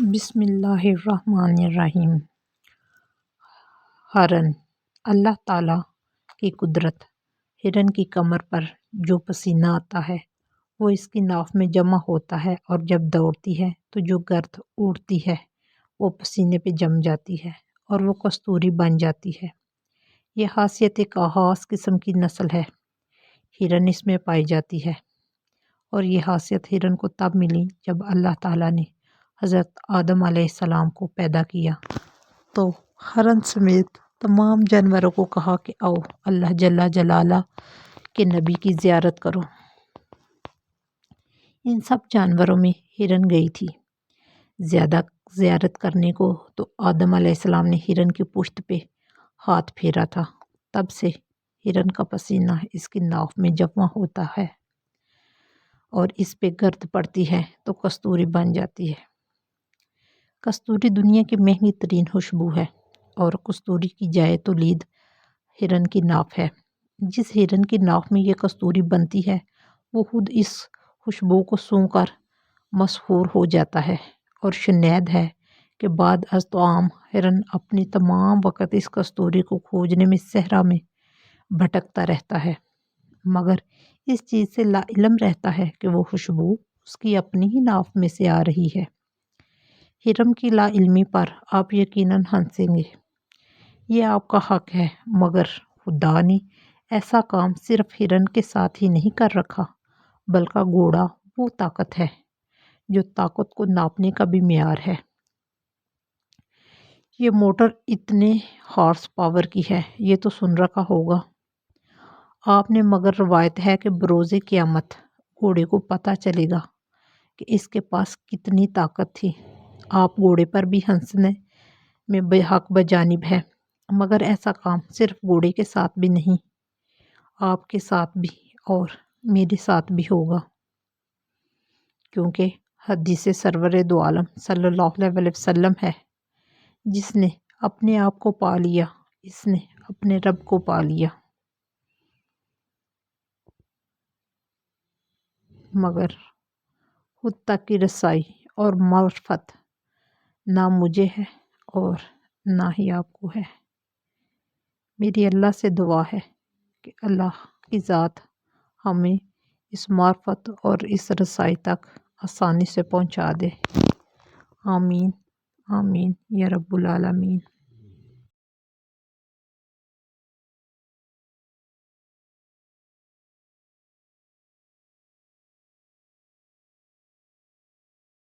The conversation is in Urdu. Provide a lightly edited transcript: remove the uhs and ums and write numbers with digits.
بسم اللہ الرحمن الرحیم۔ ہرن۔ اللہ تعالیٰ کی قدرت۔ ہرن کی کمر پر جو پسینہ آتا ہے وہ اس کی ناف میں جمع ہوتا ہے، اور جب دوڑتی ہے تو جو گرد اڑتی ہے وہ پسینے پہ جم جاتی ہے اور وہ کستوری بن جاتی ہے۔ یہ خاصیت ایک خاص قسم کی نسل ہے، ہرن اس میں پائی جاتی ہے، اور یہ خاصیت ہرن کو تب ملی جب اللہ تعالیٰ نے حضرت آدم علیہ السلام کو پیدا کیا تو ہرن سمیت تمام جانوروں کو کہا کہ آؤ اللہ جل جلالہ کے نبی کی زیارت کرو۔ ان سب جانوروں میں ہرن گئی تھی زیادہ زیارت کرنے کو، تو آدم علیہ السلام نے ہرن کی پشت پہ ہاتھ پھیرا تھا، تب سے ہرن کا پسینہ اس کی ناف میں جمع ہوتا ہے اور اس پہ گرد پڑتی ہے تو کستوری بن جاتی ہے۔ کستوری دنیا کی مہنگی ترین خوشبو ہے، اور کستوری کی جائے تولید ہرن کی ناف ہے۔ جس ہرن کی ناف میں یہ کستوری بنتی ہے وہ خود اس خوشبو کو سونگھ کر مسحور ہو جاتا ہے، اور شنید ہے کہ بعد از تو عام ہرن اپنی تمام وقت اس کستوری کو کھوجنے میں صحرا میں بھٹکتا رہتا ہے، مگر اس چیز سے لا علم رہتا ہے کہ وہ خوشبو اس کی اپنی ہی ناف میں سے آ رہی ہے۔ ہرن کی لا علمی پر آپ یقیناً ہنسیں گے، یہ آپ کا حق ہے، مگر خدا نے ایسا کام صرف ہرن کے ساتھ ہی نہیں کر رکھا، بلکہ گھوڑا وہ طاقت ہے جو طاقت کو ناپنے کا بھی معیار ہے۔ یہ موٹر اتنے ہارس پاور کی ہے، یہ تو سن رکھا ہوگا آپ نے، مگر روایت ہے کہ بروز قیامت گھوڑے کو پتہ چلے گا کہ اس کے پاس کتنی طاقت تھی۔ آپ گھوڑے پر بھی ہنسنے میں بحق بجانب ہے، مگر ایسا کام صرف گھوڑے کے ساتھ بھی نہیں، آپ کے ساتھ بھی اور میرے ساتھ بھی ہوگا، کیونکہ حدیث سرور دو عالم صلی اللہ علیہ وسلم ہے، جس نے اپنے آپ کو پا لیا اس نے اپنے رب کو پا لیا۔ مگر خود تک کی رسائی اور معرفت نہ مجھے ہے اور نہ ہی آپ کو ہے۔ میری اللہ سے دعا ہے کہ اللہ کی ذات ہمیں اس معرفت اور اس رسائی تک آسانی سے پہنچا دے۔ آمین آمین یا رب العالمین۔